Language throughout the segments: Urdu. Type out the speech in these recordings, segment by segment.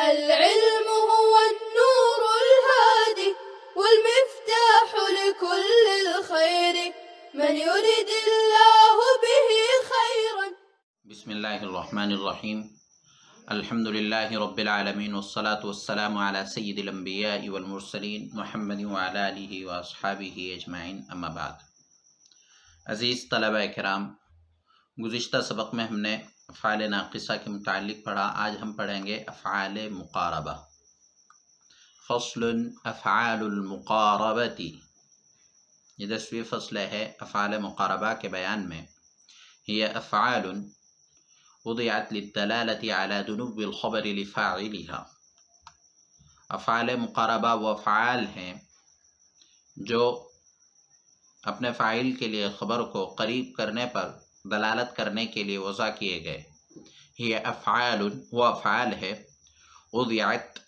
العلم هو النور الهادي والمفتاح لكل الخير من يرد الله به خيرا. بسم الله الرحمن الرحيم. الحمد لله رب العالمين والصلاة والسلام على سيد الأنبياء والمرسلين محمد وعلى آله وأصحابه أجمعين. أما بعد. عزیز طلبہ کرام، گزشتہ سبق میں ہم نے افعال ناقصہ کے متعلق پڑھا. آج ہم پڑھیں گے افعال مقاربہ. فصل افعال المقاربة. یہ 10ویں فصل ہے افعال مقاربہ کے بیان میں. هي افعال وضعت للدلالة على دنو الخبر لفاعلها. افعال مقاربہ وہ افعال ہیں جو اپنے فاعل کے لیے خبر کو قریب کرنے پر دلالت کرنے کے لیے وضع کیے گئے. یہ افعال وہ افعال ہے وضعت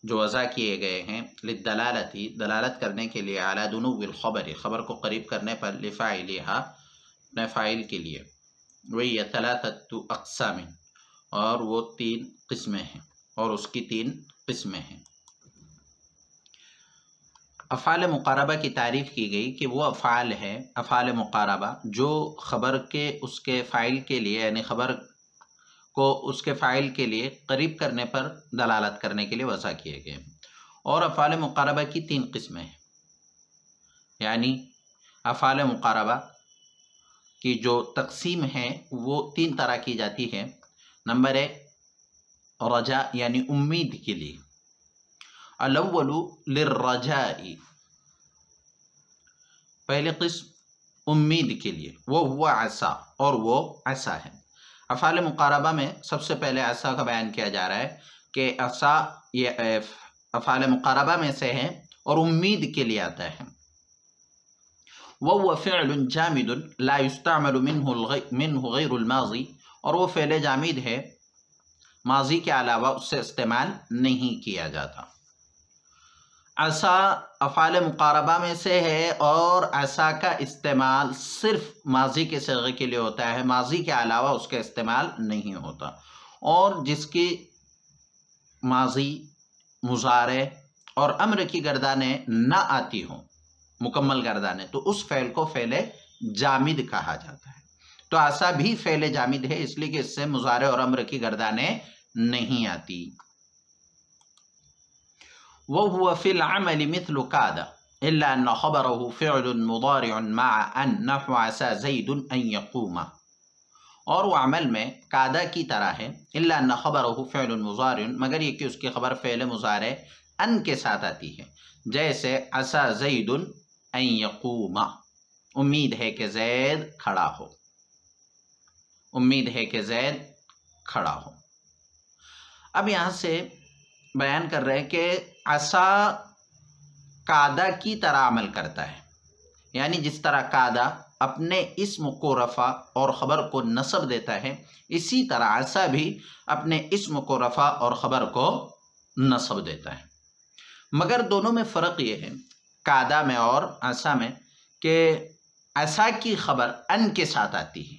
جو وضع کیے گئے ہیں للدلالتی دلالت کرنے کے لیے علی دنو الخبر خبر کو قریب کرنے پر لفاعلها اپنے فاعل کے لیے. وہی ثلاثۃ اقسام اور وہ 3 قسمیں ہیں اور اس کی 3 قسمیں ہیں. افعال مقاربہ کی تعریف کی گئی کہ وہ افعال ہے افعال مقاربہ جو خبر کے اس کے فاعل کے لیے یعنی خبر کو اس کے فاعل کے لیے قریب کرنے پر دلالت کرنے کے لیے وضع کیے گئے. اور افعال مقاربہ کی 3 قسمیں ہیں. یعنی افعال مقاربہ کی جو تقسیم ہے وہ 3 طرح کی جاتی ہے. نمبر 1 رجا یعنی امید کے لیے. الاول للرجاء پہلی قسم امید کے لیے وہ ہوا عسا اور وہ عسا ہے. افعال مقاربہ میں سب سے پہلے عسا کا بیان کیا جا رہا ہے کہ عسا یہ افعال مقاربہ میں سے ہے اور امید کے لیے آتا ہے. وهو فعل جامد لا يستعمل منه غير الماضي اور وہ فعل جامد ہے ماضی کے علاوہ اس سے استعمال نہیں کیا جاتا. عسا افعال مقاربہ میں سے ہے اور عسا کا استعمال صرف ماضی کے صیغے کے لیے ہوتا ہے، ماضی کے علاوہ اس کا استعمال نہیں ہوتا. اور جس کی ماضی مضارع اور امر کی گردانیں نہ آتی ہوں مکمل گردانیں تو اس فعل کو فعل جامد کہا جاتا ہے. تو عسا بھی فعل جامد ہے اس لیے کہ اس سے مضارع اور امر کی گردانیں نہیں آتی. وهو في العمل مثل كاد إلا أن خبره فعل مضارع مع أن نحو عسى زيد أن يقوم. اور وہ عمل میں کادا کی طرح ہے إلا أن خبره فعل مضارع مگر یہ کہ اس کی خبر فعل مضارع ان کے ساتھ آتی ہے. جیسے عسى زيد أن يقوم امید ہے کہ زید کھڑا ہو. امید ہے کہ زید کھڑا ہو. اب یہاں سے بیان کر رہے ہیں کہ عسا کادا کی طرح عمل کرتا ہے. یعنی جس طرح کادا اپنے اسم کو رفع اور خبر کو نصب دیتا ہے اسی طرح عسا بھی اپنے اسم کو رفع اور خبر کو نصب دیتا ہے. مگر دونوں میں فرق یہ ہے کادا میں اور عسا میں کہ عسا کی خبر ان کے ساتھ آتی ہے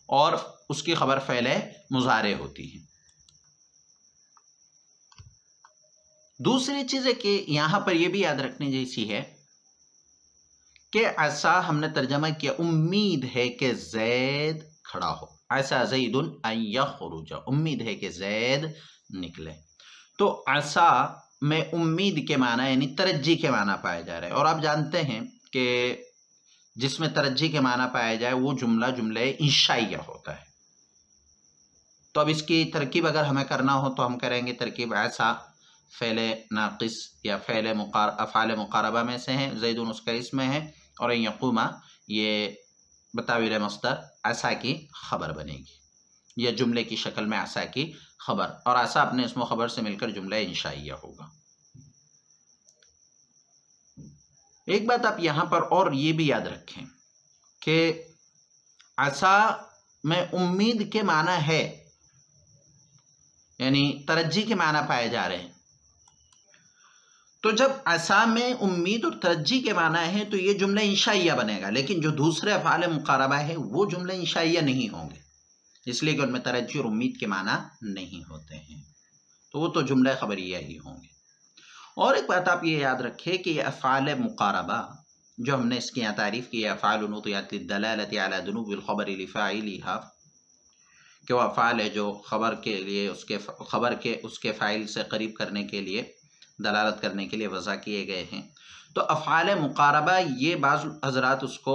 اور اس کی خبر فعل مضارع ہوتی ہے. دوسری چیز ہے کہ یہاں پر یہ بھی یاد رکھنے جیسی ہے کہ عسا ہم نے ترجمہ کیا امید ہے کہ زید کھڑا ہو. عسى زید ان یخرج امید ہے کہ زید نکلے. تو عسا میں امید کے معنی یعنی ترجی کے معنی پائے جا رہے ہیں. اور آپ جانتے ہیں کہ جس میں ترجی کے معنی پایا جائے وہ جملہ انشائیہ ہوتا ہے. تو اب اس کی ترکیب اگر ہمیں کرنا ہو تو ہم کریں گے ترکیب عسا فعل ناقص یا افعال مقاربہ میں سے ہیں. زیدون اس کا اسم ہے اور یقوم یہ بتاویل مصدر عسا کی خبر بنے گی یا جملے کی شکل میں عسا کی خبر اور عسا اپنے اسم و خبر سے مل کر جملہ انشائیہ ہوگا. ایک بات آپ یہاں پر اور یہ بھی یاد رکھیں کہ عسا میں امید کے معنی ہے یعنی ترجی کے معنی پائے جا رہے ہیں. تو جب عسا میں امید اور ترجی کے معنی ہے تو یہ جملہ انشائیہ بنے گا. لیکن جو دوسرے افعال مقاربہ ہے وہ جملہ انشائیہ نہیں ہوں گے اس لیے کہ ان میں ترجی اور امید کے معنی نہیں ہوتے ہیں. تو وہ تو جملہ خبریہ ہی ہوں گے۔ اور ایک بات آپ یہ یاد رکھیں کہ یہ افعال مقاربہ جو ہم نے اس کی یہاں تعریف کی ہے، افعال نوطیات للدلالۃ علی دنو الخبر لفاعلها، کہ وہ افعال ہے جو خبر کے لیے اس کے فاعل سے قریب کرنے کے لیے، دلالت کرنے کے لیے وضع کیے گئے ہیں۔ تو افعال مقاربہ یہ بعض حضرات اس کو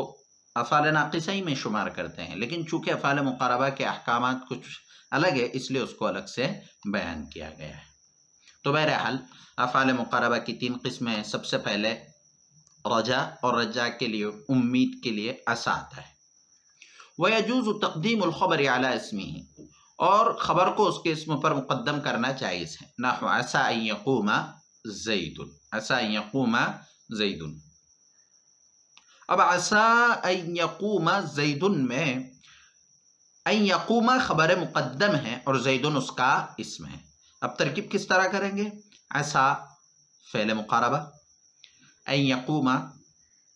افعال ناقصہ ہی میں شمار کرتے ہیں، لیکن چونکہ افعال مقاربہ کے احکامات کچھ الگ ہے اس لیے اس کو الگ سے بیان کیا گیا ہے۔ تو بہرحال افعال مقاربہ کی 3 قسمیں ہیں۔ سب سے پہلے رجا، اور رجا کے لیے امید کے لیے عسا آتا ہے۔ وَيَجُوزُ تَقْدِيمُ الْخَبَرِ عَلَى اسْمِهِ، اور خبر کو اس کے اسم پر مقدم کرنا جائز ہے۔ نحو عسى أن يقوم زید، عسى أن يقوم زید۔ اب عسى أن يقوم زید میں ان یقوم خبر مقدم ہے اور زیدن اس کا اسم ہے۔ اب ترکیب کس طرح کریں گے؟ عسا فعل مقاربہ، ان یقوم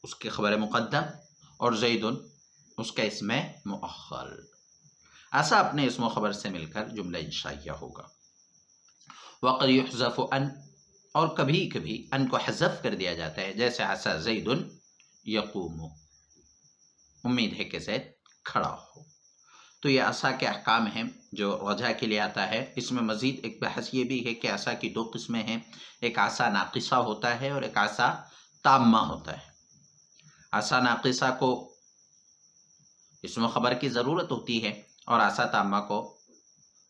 اس کے خبر مقدم، اور زیدن اس کا اسم مؤخر۔ عسا اپنے اسم و خبر سے مل کر جملہ انشائیہ ہوگا۔ وقد یحذف ان، اور کبھی کبھی ان کو حذف کر دیا جاتا ہے، جیسے عسا زید یقوم، امید ہے کہ زید کھڑا ہو۔ تو یہ عسا کے احکام ہیں جو رجا کے لیے آتا ہے۔ اس میں مزید ایک بحث یہ بھی ہے کہ عسا کی 2 قسمیں ہیں، ایک عسا ناقصہ ہوتا ہے اور ایک عسا تامہ ہوتا ہے۔ عسا ناقصہ کو اسم و خبر کی ضرورت ہوتی ہے، اور عسا تامہ کو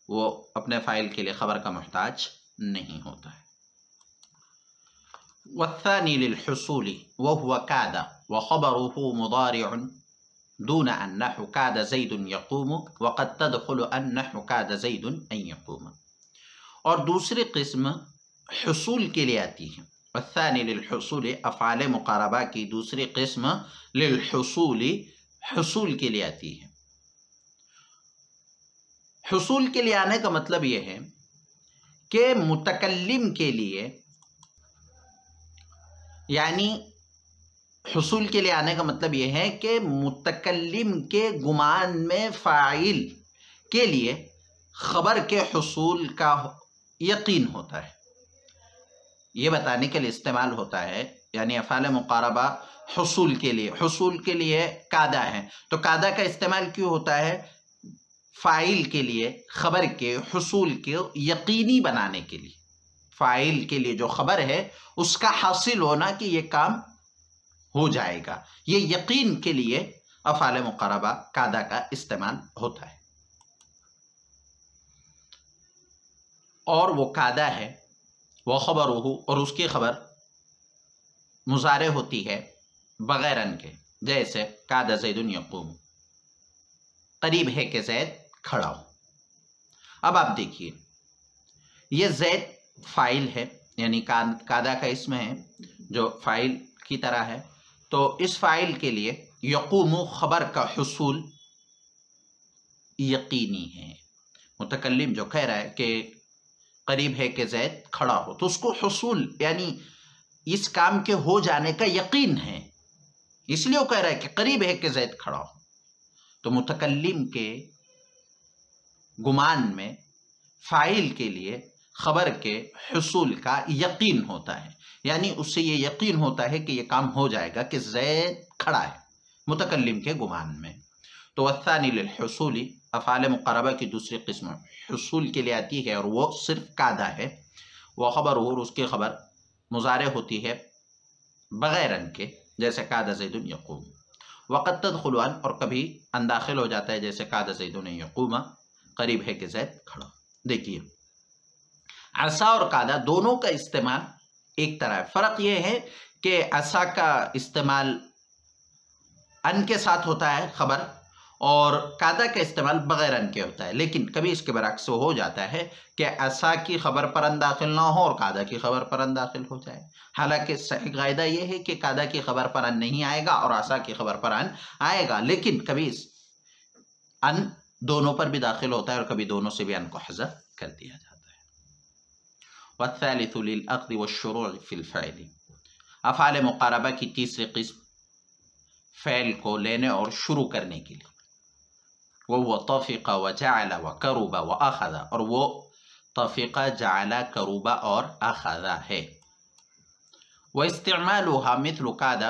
وہ اپنے فاعل کے لیے خبر کا محتاج نہیں ہوتا ہے۔ والثانی للحصول وهو كاد وخبره مضارع دون ان نحو كاد زید یقوم وقد تدخل ان نحو كاد زید ان یقوم۔ اور دوسری قسم حصول کے لیے آتی ہے۔ والثانی للحصول، افعال مقاربہ کی دوسری قسم للحصول، حصول کے لیے آتی ہے۔ حصول کے لیے آنے کا مطلب یہ ہے کہ متکلم کے لیے، یعنی حصول کے لیے آنے کا مطلب یہ ہے کہ متکلم کے گمان میں فاعل کے لیے خبر کے حصول کا یقین ہوتا ہے، یہ بتانے کے لیے استعمال ہوتا ہے۔ یعنی افعال مقاربہ حصول کے لیے کادا ہے، تو کادا کا استعمال کیوں ہوتا ہے؟ فاعل کے لیے خبر کے حصول کے یقینی بنانے کے لیے، فاعل کے لیے جو خبر ہے اس کا حاصل ہونا کہ یہ کام ہو جائے گا، یہ یقین کے لیے افعال مقاربہ کادا کا استعمال ہوتا ہے۔ اور وہ کادا ہے، وہ خبر ہو، اور اس کی خبر مضارع ہوتی ہے بغیر ان کے، جیسے کاد زید یقوم، قریب ہے کہ زید کھڑا ہو۔ اب آپ دیکھیے، یہ زید فاعل ہے، یعنی کادا کا اسم ہے جو فاعل کی طرح ہے، تو اس فاعل کے لیے یقوم خبر کا حصول یقینی ہے۔ متکلم جو کہہ رہا ہے کہ قریب ہے کہ زید کھڑا ہو، تو اس کو حصول یعنی اس کام کے ہو جانے کا یقین ہے، اس لیے وہ کہہ رہا ہے کہ قریب ہے کہ زید کھڑا ہو۔ تو متکلم کے گمان میں فاعل کے لیے خبر کے حصول کا یقین ہوتا ہے، یعنی اس سے یہ یقین ہوتا ہے کہ یہ کام ہو جائے گا کہ زید کھڑا ہے، متکلم کے گمان میں۔ تو والثانی للحصول، افعال مقاربہ کی دوسری قسم حصول کے لیے آتی ہے، اور وہ صرف کادا ہے۔ وہ خبر، اور اس کی خبر مضارع ہوتی ہے بغیر ان کے، جیسے کاد زید یقوم۔ وقد تدخل ان، اور کبھی ان داخل ہو جاتا ہے، جیسے کاد زید یقوم، قریب ہے کہ زید کھڑا۔ دیکھیے، عسا اور کادا دونوں کا استعمال ایک طرح ہے، فرق یہ ہے کہ عسا کا استعمال ان کے ساتھ ہوتا ہے خبر، اور کادا کا استعمال بغیر ان کے ہوتا ہے، لیکن کبھی اس کے برعکس ہو جاتا ہے کہ عسا کی خبر پر ان داخل نہ ہو اور کادا کی خبر پر ان داخل ہو جائے۔ حالانکہ صحیح قاعدہ یہ ہے کہ کادا کی خبر پر ان نہیں آئے گا اور عسا کی خبر پر ان آئے گا، لیکن کبھی ان دونوں پر بھی داخل ہوتا ہے اور کبھی دونوں سے بھی ان کو حذف کر دیا جاتا ہے۔ والثالث للأخذ والشروع في الفعل، افعال مقاربہ کی تیسری قسم فعل کو لینے اور شروع کرنے کے لیے، وہ طفق وجعل وقرب واخذ، اور وہ طفقہ، جعل، کروبا اور اخذا ہے۔ واستعمالها مثل قعد،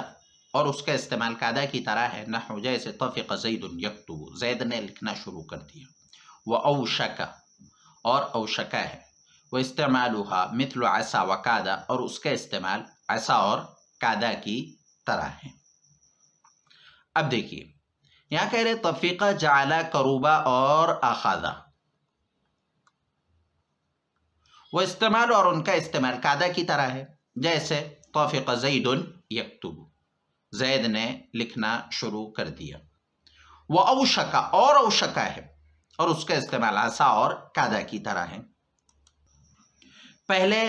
اور اس کا استعمال قعدہ کی طرح ہے، نحو جیسے طفق زید یکتب، زید نے لکھنا شروع کر دیا۔ واوشک، اور اوشکا ہے۔ واستعمالها مثل عصا وقعد، اور اس کا استعمال عصا اور قعدہ کی طرح ہے۔ اب دیکھیے یہاں کہہ رہے طفقہ، جعل، کروبا اور اخذا، وہ استعمال اور ان کا استعمال قعدہ کی طرح ہے، جیسے طفق زید یکتب، زید نے لکھنا شروع کر دیا۔ وہ اوشکا، اور اوشکا ہے، اور اس کا استعمال عصا اور قعدہ کی طرح ہے۔ پہلے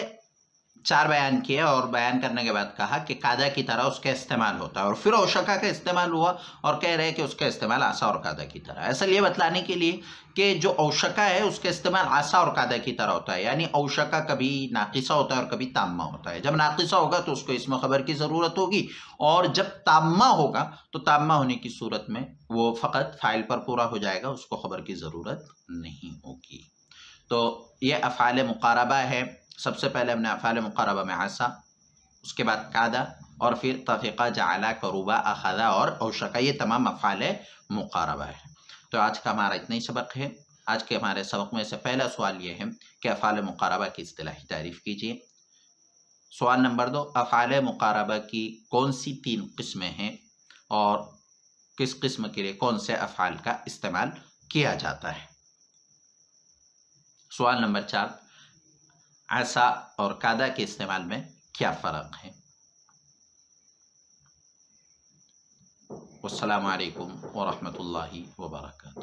4 بیان کیے اور بیان کرنے کے بعد کہا کہ قعدہ کی طرح اس کا استعمال ہوتا ہے، اور پھر اوشکا کا استعمال ہوا اور کہہ رہے کہ اس کا استعمال عصا اور قعدہ کی طرح۔ اصل یہ بتلانے کے لیے کہ جو اوشکا ہے اس کا استعمال عصا اور قعدہ کی طرح ہوتا ہے، یعنی اوشکا کبھی ناقصہ ہوتا ہے اور کبھی تامہ ہوتا ہے۔ جب ناقصہ ہوگا تو اس کو اسم خبر کی ضرورت ہوگی، اور جب تامہ ہوگا تو تامہ ہونے کی صورت میں وہ فقط فاعل پر پورا ہو جائے گا، اس کو خبر کی ضرورت نہیں ہوگی۔ تو یہ افعال مقاربہ ہے۔ سب سے پہلے ہم نے افعال مقاربہ میں عصا، اس کے بعد قعدہ، اور پھر طفقہ، جعل، کروبا، اخذا اور اوشکا، یہ تمام افعال مقاربہ ہے۔ تو آج کا ہمارا اتنا ہی سبق ہے۔ آج کے ہمارے سبق میں سے پہلا سوال یہ ہے کہ افعال مقاربہ کی اصطلاحی تعریف کیجیے۔ سوال نمبر 2، افعال مقاربہ کی کون سی 3 قسمیں ہیں اور کس قسم کے لیے کون سے افعال کا استعمال کیا جاتا ہے؟ سوال نمبر 4، عصا اور قعدہ کے استعمال میں کیا فرق ہے؟ والسلام علیکم ورحمۃ اللہ وبرکاتہ۔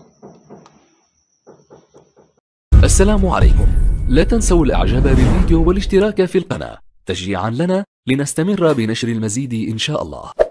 السلام عليكم، لا تنسوا الاعجاب بالفيديو والاشتراك في القناة تشجيعا لنا لنستمر بنشر المزيد إن شاء الله.